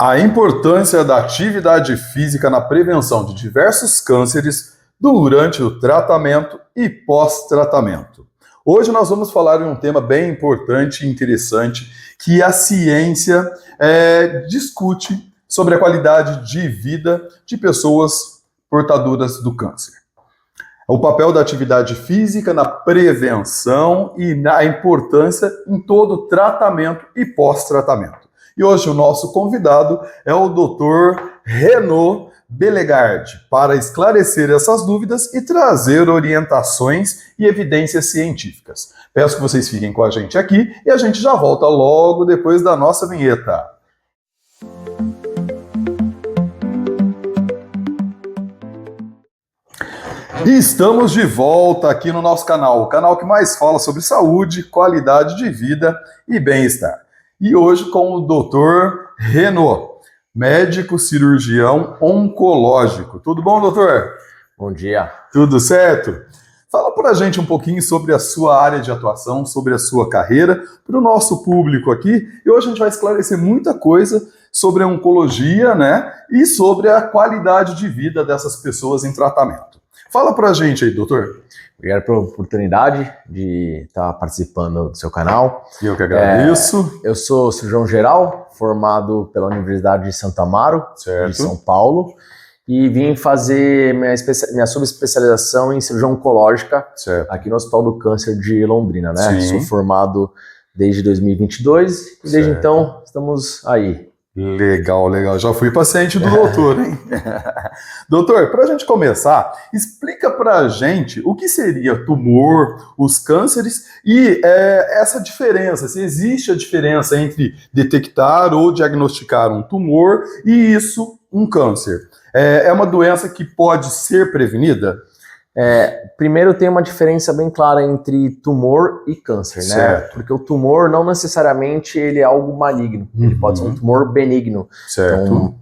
A importância da atividade física na prevenção de diversos cânceres durante o tratamento e pós-tratamento. Hoje nós vamos falar de um tema bem importante e interessante que a ciência discute sobre a qualidade de vida de pessoas portadoras do câncer. O papel da atividade física na prevenção e na importância em todo o tratamento e pós-tratamento. E hoje o nosso convidado é o Dr. Renaud Bellegarde, para esclarecer essas dúvidas e trazer orientações e evidências científicas. Peço que vocês fiquem com a gente aqui e a gente já volta logo depois da nossa vinheta. E estamos de volta aqui no nosso canal, o canal que mais fala sobre saúde, qualidade de vida e bem-estar. E hoje com o Dr. Renaud, médico cirurgião oncológico. Tudo bom, doutor? Bom dia. Tudo certo? Fala pra gente um pouquinho sobre a sua área de atuação, sobre a sua carreira, para o nosso público aqui. E hoje a gente vai esclarecer muita coisa sobre a oncologia, né? E sobre a qualidade de vida dessas pessoas em tratamento. Fala pra gente aí, doutor. Obrigado pela oportunidade de estar participando do seu canal. Eu que agradeço. Eu sou cirurgião geral, formado pela Universidade de Santo Amaro, de São Paulo, e vim fazer minha subespecialização em cirurgia oncológica aqui no Hospital do Câncer de Londrina, né? Sou formado desde 2022 e desde então estamos aí. Legal, legal. Já fui paciente do doutor, hein? Doutor, para a gente começar, explica para a gente o que seria tumor, os cânceres e essa diferença, se existe a diferença entre detectar ou diagnosticar um tumor e um câncer. É uma doença que pode ser prevenida? Primeiro tem uma diferença bem clara entre tumor e câncer, né? Porque o tumor não necessariamente ele é algo maligno, ele pode ser um tumor benigno. Então,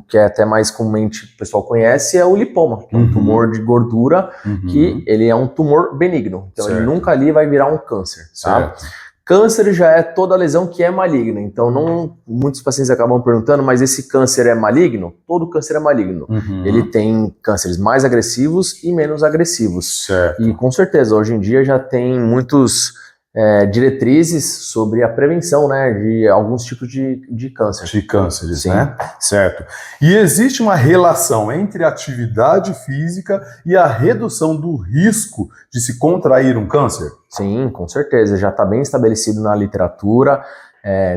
que é até mais comumente o pessoal conhece, é o lipoma, que é um tumor de gordura, que ele é um tumor benigno. Então ele nunca ali vai virar um câncer, tá? Câncer já é toda lesão que é maligna, então muitos pacientes acabam perguntando, mas esse câncer é maligno? Todo câncer é maligno. Ele tem cânceres mais agressivos e menos agressivos. E com certeza, hoje em dia já tem muitos diretrizes sobre a prevenção, né, de alguns tipos de câncer. De cânceres, né? Certo. E existe uma relação entre a atividade física e a redução do risco de se contrair um câncer? Sim, com certeza. Já está bem estabelecido na literatura,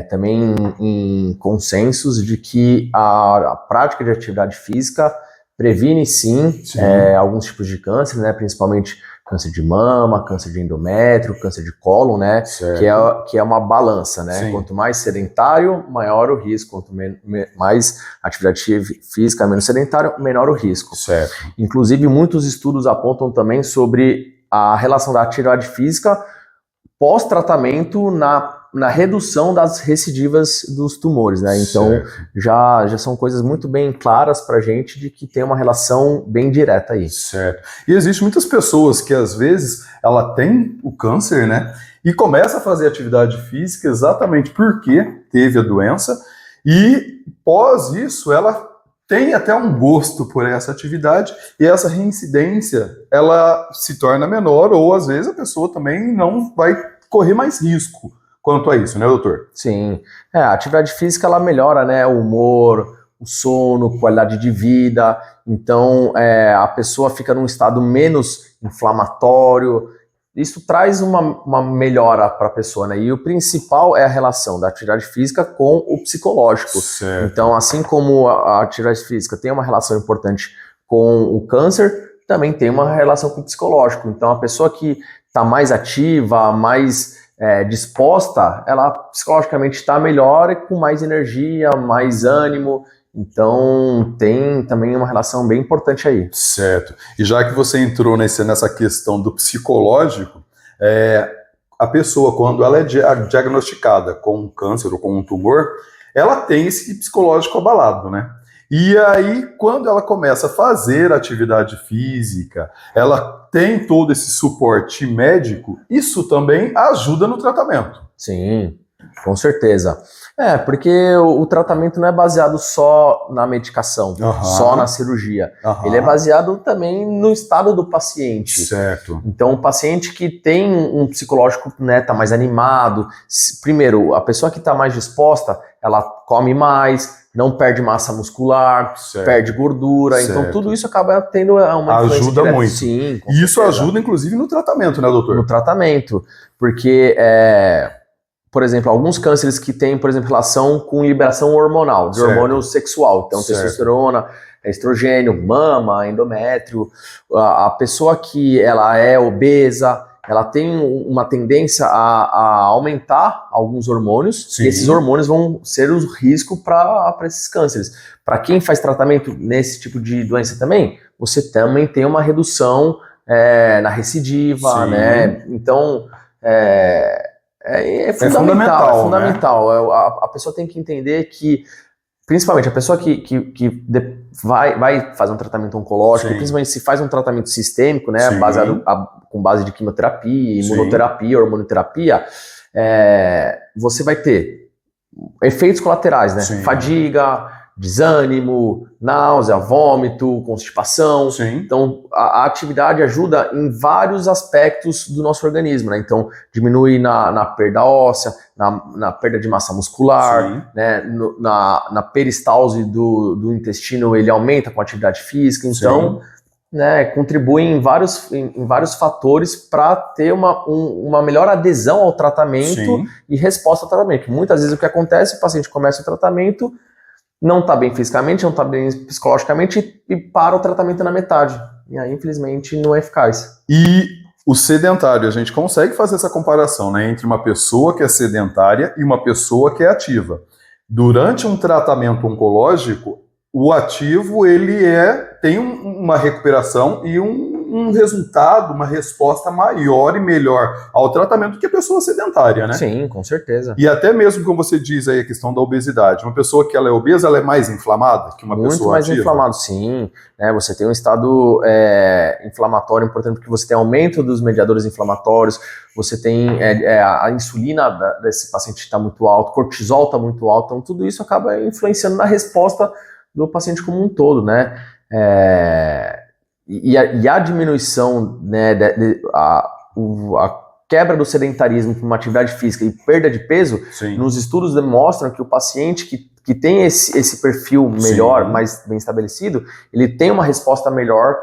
também em consensos de que a prática de atividade física previne sim. Alguns tipos de câncer, né, principalmente câncer de mama, câncer de endométrio, câncer de cólon, né? Que é uma balança, né? Quanto mais sedentário, maior o risco. Quanto mais atividade física, menos sedentário, menor o risco. Inclusive, muitos estudos apontam também sobre a relação da atividade física pós-tratamento na redução das recidivas dos tumores, né? Então, já são coisas muito bem claras pra gente de que tem uma relação bem direta aí. E existem muitas pessoas que, às vezes, ela tem o câncer, né? E começa a fazer atividade física exatamente porque teve a doença e, pós isso, ela tem até um gosto por essa atividade e essa reincidência, ela se torna menor ou, às vezes, a pessoa também não vai correr mais risco quanto a isso, né, doutor? Sim. A atividade física, ela melhora, né, o humor, o sono, qualidade de vida. Então, a pessoa fica num estado menos inflamatório. Isso traz uma melhora para a pessoa, né? E o principal é a relação da atividade física com o psicológico. Então, assim como a atividade física tem uma relação importante com o câncer, também tem uma relação com o psicológico. Então, a pessoa que está mais ativa, mais disposta, ela psicologicamente está melhor e com mais energia, mais ânimo. Então tem também uma relação bem importante aí. E já que você entrou nessa questão do psicológico, a pessoa, quando ela é diagnosticada com um câncer ou com um tumor, ela tem esse psicológico abalado, né? E aí, quando ela começa a fazer atividade física, ela tem todo esse suporte médico, isso também ajuda no tratamento. Sim, Com certeza. Porque o tratamento não é baseado só na medicação, só na cirurgia. Ele é baseado também no estado do paciente. Certo. Então, o paciente que tem um psicológico, né, tá mais animado, primeiro, a pessoa que está mais disposta, ela come mais, não perde massa muscular, perde gordura, então tudo isso acaba tendo uma influência ajuda direta. muito. Sim, e isso ajuda, inclusive, no tratamento, né, doutor? No tratamento, porque... por exemplo, alguns cânceres que têm, por exemplo, relação com liberação hormonal, de hormônio sexual. Então, testosterona, estrogênio, mama, endométrio. A pessoa que ela é obesa, ela tem uma tendência a aumentar alguns hormônios. Sim. E esses hormônios vão ser o risco para esses cânceres. Para quem faz tratamento nesse tipo de doença também, você também tem uma redução na recidiva, né? Então... É fundamental. É fundamental. Né? A pessoa tem que entender que, principalmente a pessoa que vai fazer um tratamento oncológico, principalmente se faz um tratamento sistêmico, né, baseado com base de quimioterapia, imunoterapia, hormonoterapia, você vai ter efeitos colaterais, né? Fadiga, desânimo, náusea, vômito, constipação. Então, a atividade ajuda em vários aspectos do nosso organismo, né? Então, diminui na perda óssea, na perda de massa muscular, né? Na peristalse do intestino, ele aumenta com a atividade física. Então, né, contribui em vários fatores para ter uma melhor adesão ao tratamento e resposta ao tratamento. Muitas vezes o que acontece, o paciente começa o tratamento, não está bem fisicamente, não está bem psicologicamente e para o tratamento na metade. E aí, infelizmente, não é eficaz. E o sedentário, a gente consegue fazer essa comparação, né, entre uma pessoa que é sedentária e uma pessoa que é ativa. Durante um tratamento oncológico, o ativo ele tem uma recuperação e um resultado, uma resposta maior e melhor ao tratamento do que a pessoa sedentária, né? Sim, com certeza. E até mesmo, como você diz aí, a questão da obesidade. Uma pessoa que ela é obesa, ela é mais inflamada que uma pessoa ativa? Muito mais inflamada, sim. Você tem um estado inflamatório importante, porque você tem aumento dos mediadores inflamatórios, você tem a insulina desse paciente está muito alto, cortisol está muito alto, então tudo isso acaba influenciando na resposta do paciente como um todo, né? E a diminuição, né, a quebra do sedentarismo com uma atividade física e perda de peso, nos estudos demonstram que o paciente que tem esse perfil melhor, mais bem estabelecido, ele tem uma resposta melhor,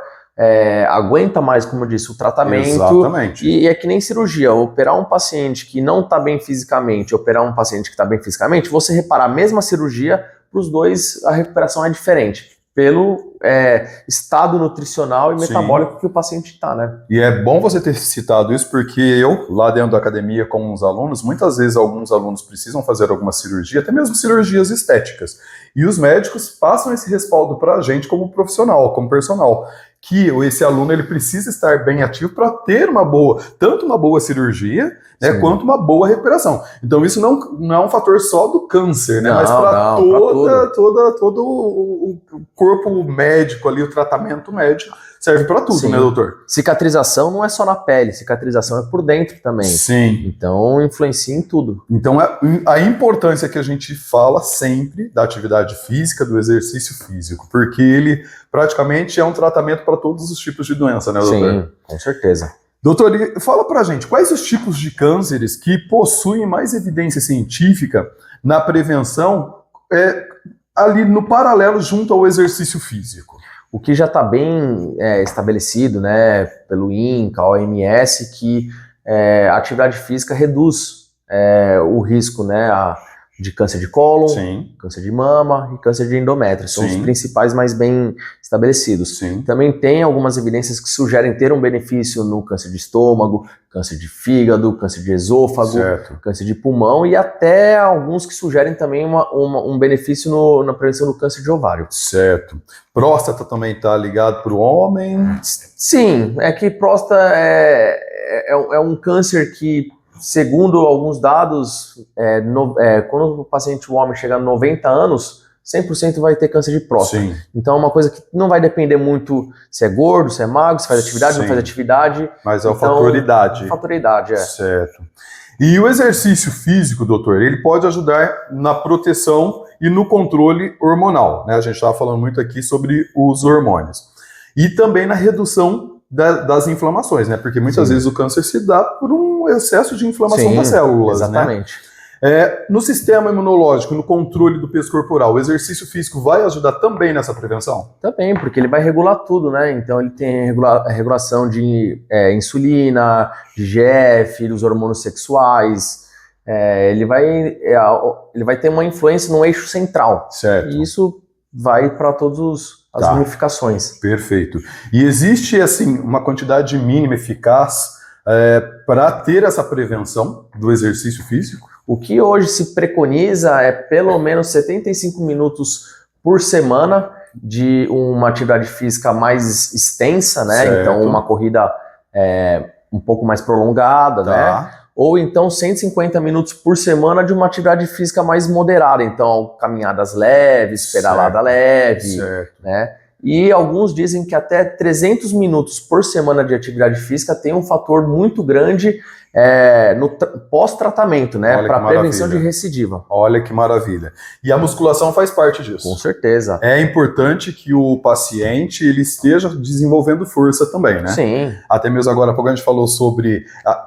aguenta mais, como eu disse, o tratamento. Exatamente. E é que nem cirurgia, operar um paciente que não está bem fisicamente, operar um paciente que está bem fisicamente, você reparar a mesma cirurgia, para os dois a recuperação é diferente, pelo estado nutricional e metabólico que o paciente está, né? E é bom você ter citado isso, porque eu, lá dentro da academia com os alunos, muitas vezes alguns alunos precisam fazer alguma cirurgia, até mesmo cirurgias estéticas, e os médicos passam esse respaldo para a gente como profissional, como personal, que esse aluno ele precisa estar bem ativo para ter tanto uma boa cirurgia, né, quanto uma boa recuperação. Então isso não é um fator só do câncer, né, mas para todo o corpo médico ali, o tratamento médico serve para tudo, né, doutor? Cicatrização não é só na pele, cicatrização é por dentro também. Sim. Então influencia em tudo. Então a importância que a gente fala sempre da atividade física, do exercício físico, porque ele praticamente é um tratamento para todos os tipos de doença, né, doutor? Sim, com certeza. Doutor, fala pra gente, quais os tipos de cânceres que possuem mais evidência científica na prevenção ali no paralelo junto ao exercício físico? O que já está bem estabelecido, né, pelo INCA, OMS, que a atividade física reduz o risco, né, de câncer de cólon, câncer de mama e câncer de endométrio. São os principais mais bem estabelecidos. Também tem algumas evidências que sugerem ter um benefício no câncer de estômago, câncer de fígado, câncer de esôfago, câncer de pulmão e até alguns que sugerem também um benefício na prevenção do câncer de ovário. Certo. Próstata também está ligado para o homem? Sim, é que próstata é um câncer que, segundo alguns dados, quando o paciente, o homem, chega a 90 anos, 100% vai ter câncer de próstata. Então é uma coisa que não vai depender muito se é gordo, se é magro, se faz atividade, não faz atividade. Mas é o fator idade. Fator idade, Certo. E o exercício físico, doutor, ele pode ajudar na proteção e no controle hormonal, né? A gente estava falando muito aqui sobre os hormônios. E também na redução das inflamações, né? Porque muitas vezes o câncer se dá por um excesso de inflamação das células, exatamente. Né? No sistema imunológico, no controle do peso corporal, o exercício físico vai ajudar também nessa prevenção? Também, porque ele vai regular tudo, né? Então ele tem regulação de insulina, de GF, dos hormônios sexuais. Ele vai ter uma influência no eixo central. Certo. E isso vai para todas as ramificações. Perfeito. E existe, assim, uma quantidade mínima eficaz para ter essa prevenção do exercício físico? O que hoje se preconiza é pelo menos 75 minutos por semana de uma atividade física mais extensa, né? Certo. Então uma corrida um pouco mais prolongada, né? Ou então 150 minutos por semana de uma atividade física mais moderada. Então caminhadas leves, pedalada leve, né? E alguns dizem que até 300 minutos por semana de atividade física tem um fator muito grande no pós-tratamento, né? Para prevenção de recidiva. Olha que maravilha. E a musculação faz parte disso. Com certeza. É importante que o paciente ele esteja desenvolvendo força também, né? Sim. Até mesmo agora há pouco a gente falou sobre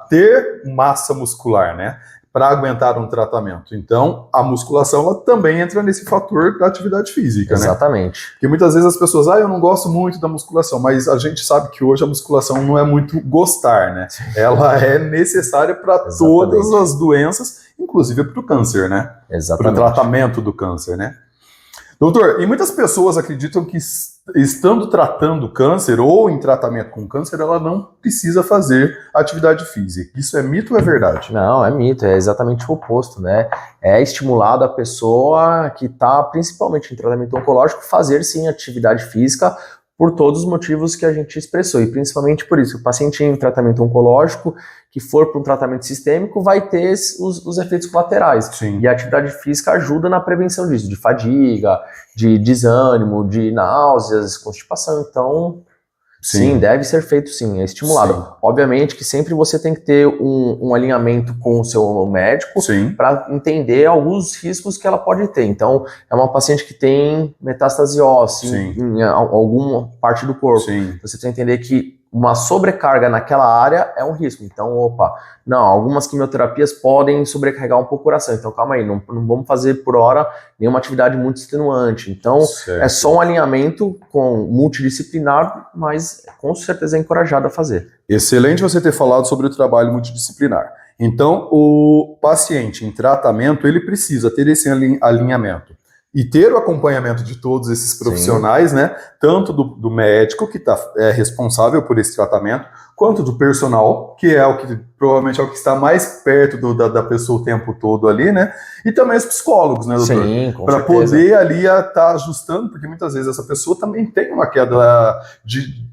ter massa muscular, né? Para aguentar um tratamento. Então, a musculação ela também entra nesse fator da atividade física, Exatamente. Né? Porque muitas vezes as pessoas, eu não gosto muito da musculação, mas a gente sabe que hoje a musculação não é muito gostar, né? Ela é necessária para todas as doenças, inclusive para o câncer, né? Exatamente. Para o tratamento do câncer, né? Doutor, e muitas pessoas acreditam que estando tratando câncer ou em tratamento com câncer, ela não precisa fazer atividade física. Isso é mito ou é verdade? Não, é mito, é exatamente o oposto, né? É estimulado a pessoa que está principalmente em tratamento oncológico fazer sim atividade física por todos os motivos que a gente expressou, e principalmente por isso, o paciente em tratamento oncológico que for para um tratamento sistêmico vai ter os efeitos colaterais. Sim. E a atividade física ajuda na prevenção disso, de fadiga, de desânimo, de náuseas, constipação. Então, sim, deve ser feito sim, é estimulado. Sim. Obviamente que sempre você tem que ter um alinhamento com o seu médico para entender alguns riscos que ela pode ter. Então, é uma paciente que tem metástase óssea em alguma parte do corpo. Sim. Você tem que entender que uma sobrecarga naquela área é um risco. Então, algumas quimioterapias podem sobrecarregar um pouco o coração. Então, calma aí, não vamos fazer por hora nenhuma atividade muito extenuante. Então, é só um alinhamento multidisciplinar, mas com certeza é encorajado a fazer. Excelente você ter falado sobre o trabalho multidisciplinar. Então, o paciente em tratamento, ele precisa ter esse alinhamento. E ter o acompanhamento de todos esses profissionais, né? Tanto do médico, que é responsável por esse tratamento, quanto do personal, que é o que provavelmente é o que está mais perto da pessoa o tempo todo ali, né? E também os psicólogos, né, doutor? Sim, com certeza. Para poder ali estar ajustando, porque muitas vezes essa pessoa também tem uma queda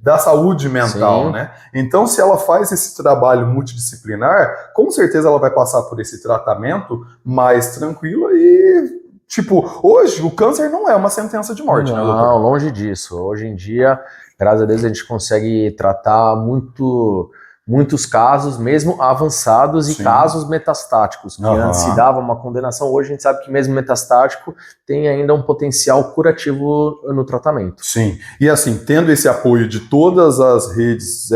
da saúde mental, né? Então, se ela faz esse trabalho multidisciplinar, com certeza ela vai passar por esse tratamento mais tranquilo e... hoje o câncer não é uma sentença de morte, né, doutor? Não, longe disso. Hoje em dia, graças a Deus, a gente consegue tratar muitos casos, mesmo avançados, e casos metastáticos, que antes se dava uma condenação. Hoje a gente sabe que mesmo metastático tem ainda um potencial curativo no tratamento. Sim, e assim, tendo esse apoio de todas as redes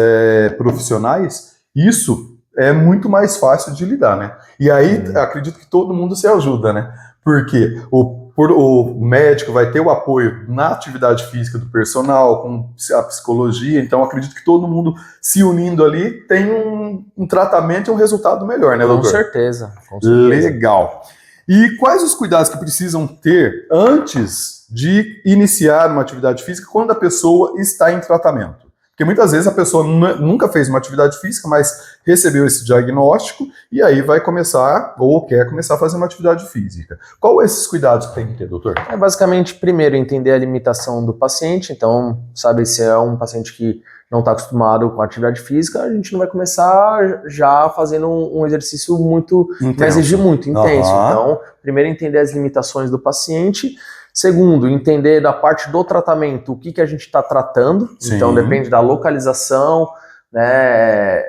profissionais, isso é muito mais fácil de lidar, né? E aí, acredito que todo mundo se ajuda, né? Porque o médico vai ter o apoio na atividade física do personal, com a psicologia, então acredito que todo mundo se unindo ali tem um tratamento e um resultado melhor, né, doutor? Com certeza. Legal. E quais os cuidados que precisam ter antes de iniciar uma atividade física quando a pessoa está em tratamento? Porque muitas vezes a pessoa nunca fez uma atividade física, mas recebeu esse diagnóstico e aí vai começar ou quer começar a fazer uma atividade física. Qual esses cuidados que tem que ter, doutor? É basicamente, primeiro, entender a limitação do paciente. Então, sabe, se é um paciente que não está acostumado com a atividade física, a gente não vai começar já fazendo um exercício muito, vai exigir muito intenso. Então, primeiro, entender as limitações do paciente. Segundo, entender da parte do tratamento o que a gente está tratando. Então, depende da localização, né?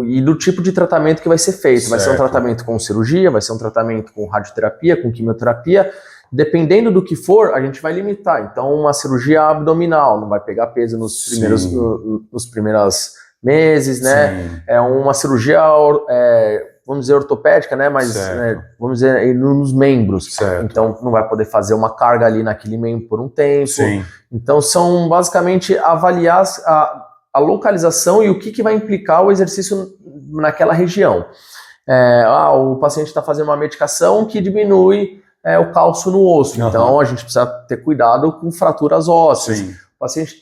e do tipo de tratamento que vai ser feito. Vai ser um Certo. tratamento com cirurgia, vai ser um tratamento com radioterapia, com quimioterapia. Dependendo do que for, a gente vai limitar. Então, uma cirurgia abdominal, não vai pegar peso nos primeiros meses, né? É uma cirurgia, vamos dizer, ortopédica, né? Mas, vamos dizer, nos membros. Certo. Então, não vai poder fazer uma carga ali naquele membro por um tempo. Sim. Então, são basicamente avaliar a localização e o que vai implicar o exercício naquela região. O paciente está fazendo uma medicação que diminui o cálcio no osso. Uhum. Então, a gente precisa ter cuidado com fraturas ósseas. Sim. O paciente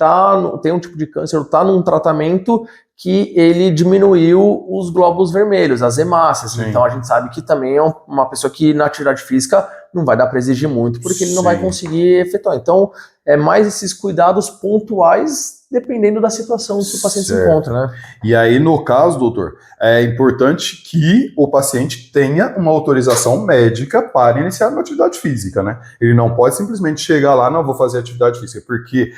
tem um tipo de câncer, está num tratamento que ele diminuiu os glóbulos vermelhos, as hemácias. Sim. Então, a gente sabe que também é uma pessoa que na atividade física não vai dar para exigir muito, porque ele não vai conseguir efetuar. Então, é mais esses cuidados pontuais, dependendo da situação que o paciente se encontra, né? E aí, no caso, doutor, é importante que o paciente tenha uma autorização médica para iniciar uma atividade física, né? Ele não pode simplesmente chegar lá, não vou fazer atividade física, porque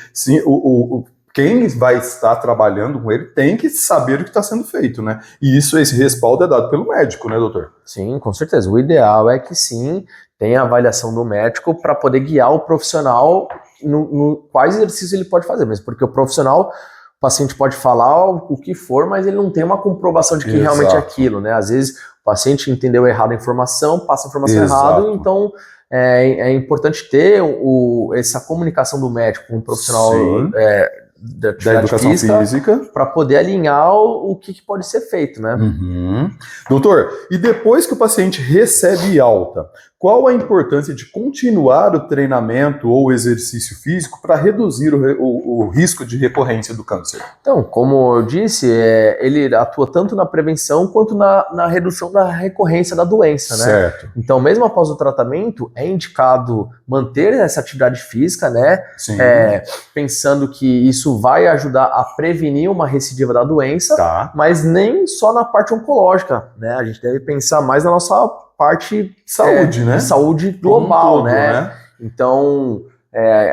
quem vai estar trabalhando com ele tem que saber o que está sendo feito, né? E esse respaldo é dado pelo médico, né, doutor? Sim, com certeza. O ideal é que sim, tenha a avaliação do médico para poder guiar o profissional no quais exercícios ele pode fazer, mesmo porque o profissional, o paciente pode falar o que for, mas ele não tem uma comprovação de que realmente é aquilo, né? Às vezes o paciente entendeu errado a informação, passa a informação errada, então é importante ter essa comunicação do médico com o profissional da educação física para poder alinhar o que pode ser feito, né? Uhum. Doutor, e depois que o paciente recebe alta, qual a importância de continuar o treinamento ou exercício físico para reduzir o risco de recorrência do câncer? Então, como eu disse, ele atua tanto na prevenção quanto na redução da recorrência da doença, né? Certo. Então, mesmo após o tratamento, é indicado manter essa atividade física, né? Sim. Pensando que isso vai ajudar a prevenir uma recidiva da doença, mas nem só na parte oncológica, né? A gente deve pensar mais na nossa parte saúde, né? De saúde global, todo, né? Então,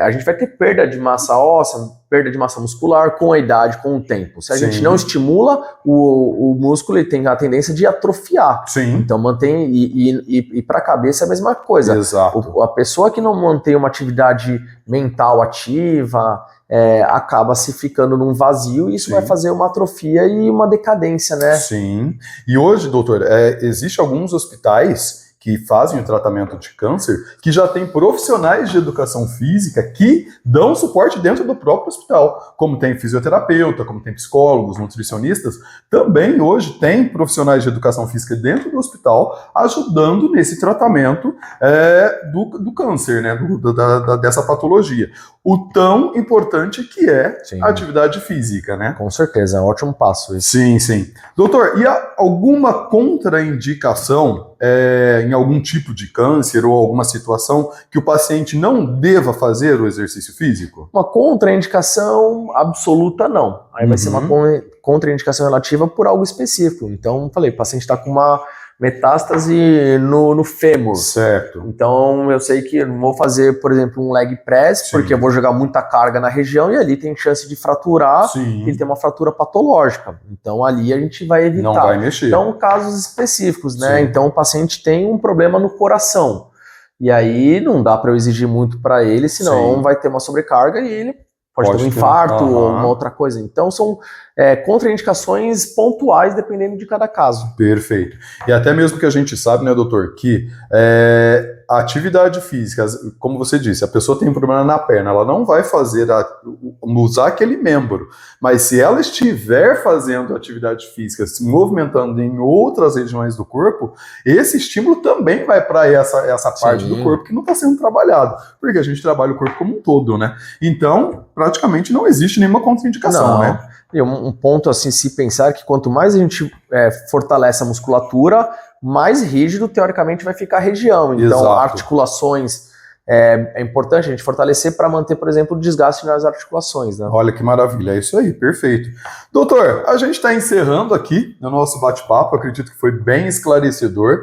a gente vai ter perda de massa óssea, perda de massa muscular com a idade, com o tempo. Se a gente não estimula, o músculo ele tem a tendência de atrofiar. Sim. Então mantém, e para a cabeça é a mesma coisa. Exato. A pessoa que não mantém uma atividade mental ativa, acaba se ficando num vazio e isso vai fazer uma atrofia e uma decadência, né? Sim. E hoje, doutor, existe alguns hospitais que fazem o tratamento de câncer, que já tem profissionais de educação física que dão suporte dentro do próprio hospital, como tem fisioterapeuta, como tem psicólogos, nutricionistas, também hoje tem profissionais de educação física dentro do hospital ajudando nesse tratamento do câncer, né, dessa patologia. O tão importante que é a atividade física, né? Com certeza, é um ótimo passo isso. Sim, sim. Doutor, e há alguma contraindicação em algum tipo de câncer ou alguma situação que o paciente não deva fazer o exercício físico? Uma contraindicação absoluta, não. Aí vai ser uma contraindicação relativa por algo específico. Então, falei, o paciente está com uma metástase no fêmur. Certo. Então, eu sei que eu não vou fazer, por exemplo, um leg press, porque eu vou jogar muita carga na região e ali tem chance de fraturar, ele tem uma fratura patológica. Então, ali a gente vai evitar. Não vai mexer. Então, casos específicos, né? Então, o paciente tem um problema no coração. E aí, não dá para eu exigir muito para ele, senão vai ter uma sobrecarga e ele pode ter um infarto ou uma outra coisa. Então, são contraindicações pontuais, dependendo de cada caso. Perfeito. E até mesmo que a gente sabe, né, doutor, que a atividade física, como você disse, a pessoa tem um problema na perna, ela não vai usar aquele membro, mas se ela estiver fazendo atividade física, se movimentando em outras regiões do corpo, esse estímulo também vai para essa parte do corpo que não está sendo trabalhado, porque a gente trabalha o corpo como um todo, né? Então, praticamente não existe nenhuma contraindicação, né? E um ponto assim, se pensar que quanto mais a gente fortalece a musculatura, mais rígido, teoricamente, vai ficar a região. Então, articulações, é importante a gente fortalecer para manter, por exemplo, o desgaste nas articulações, né? Olha que maravilha, é isso aí, perfeito. Doutor, a gente está encerrando aqui o nosso bate-papo, acredito que foi bem esclarecedor,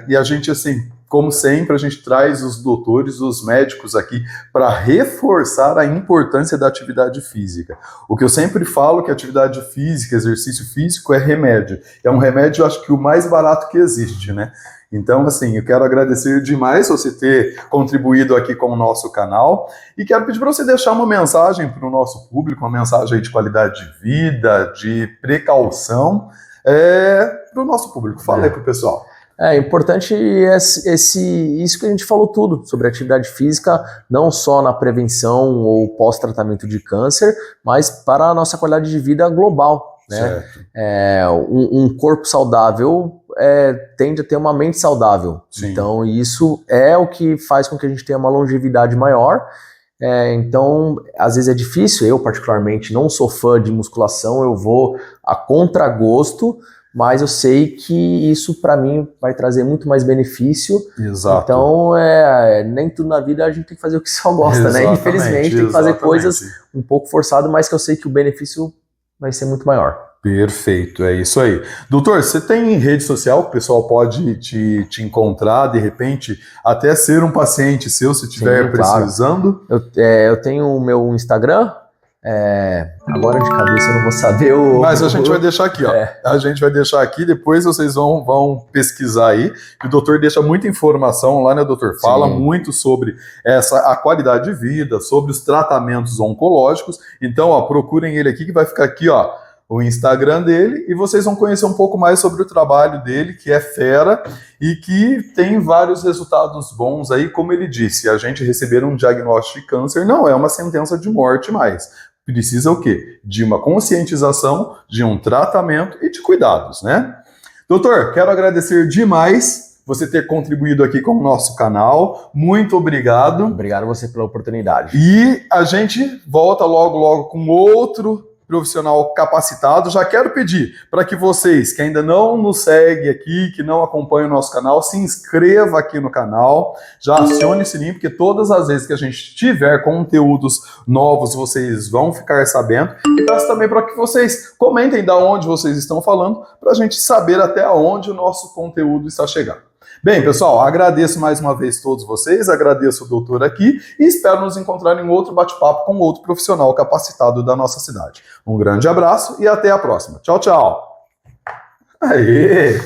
e a gente, assim, como sempre, a gente traz os doutores, os médicos aqui para reforçar a importância da atividade física. O que eu sempre falo que atividade física, exercício físico é remédio. É um remédio, eu acho que o mais barato que existe, né? Então, assim, eu quero agradecer demais você ter contribuído aqui com o nosso canal e quero pedir para você deixar uma mensagem para o nosso público, uma mensagem aí de qualidade de vida, de precaução, para o nosso público. Fala aí para o pessoal. É importante isso que a gente falou tudo sobre atividade física, não só na prevenção ou pós-tratamento de câncer, mas para a nossa qualidade de vida global, né? Um corpo saudável tende a ter uma mente saudável. Sim. Então isso é o que faz com que a gente tenha uma longevidade maior. Então, às vezes é difícil, eu particularmente não sou fã de musculação, eu vou a contragosto, mas eu sei que isso para mim vai trazer muito mais benefício. Exato. Então, nem tudo na vida a gente tem que fazer o que só gosta, né? Infelizmente tem que fazer coisas um pouco forçado, mas que eu sei que o benefício vai ser muito maior. Perfeito, é isso aí. Doutor, você tem rede social que o pessoal pode te encontrar, de repente, até ser um paciente seu, se estiver precisando? Claro. Eu tenho o meu Instagram, agora de cabeça eu não vou saber o... Mas a gente vai deixar aqui, ó. A gente vai deixar aqui, depois vocês vão pesquisar aí, que o doutor deixa muita informação lá, né, doutor? Fala muito sobre a qualidade de vida, sobre os tratamentos oncológicos. Então, ó, procurem ele aqui, que vai ficar aqui, ó, o Instagram dele, e vocês vão conhecer um pouco mais sobre o trabalho dele, que é fera, e que tem vários resultados bons aí, como ele disse, a gente receber um diagnóstico de câncer não é uma sentença de morte mais. Precisa o quê? De uma conscientização, de um tratamento e de cuidados, né? Doutor, quero agradecer demais você ter contribuído aqui com o nosso canal. Muito obrigado. Obrigado a você pela oportunidade. E a gente volta logo com outro profissional capacitado. Já quero pedir para que vocês que ainda não nos seguem aqui, que não acompanham o nosso canal, se inscreva aqui no canal, já acione o sininho, porque todas as vezes que a gente tiver conteúdos novos, vocês vão ficar sabendo. E peço também para que vocês comentem de onde vocês estão falando, para a gente saber até onde o nosso conteúdo está chegando. Bem, pessoal, agradeço mais uma vez todos vocês, agradeço o doutor aqui e espero nos encontrar em outro bate-papo com outro profissional capacitado da nossa cidade. Um grande abraço e até a próxima. Tchau, tchau. Aê!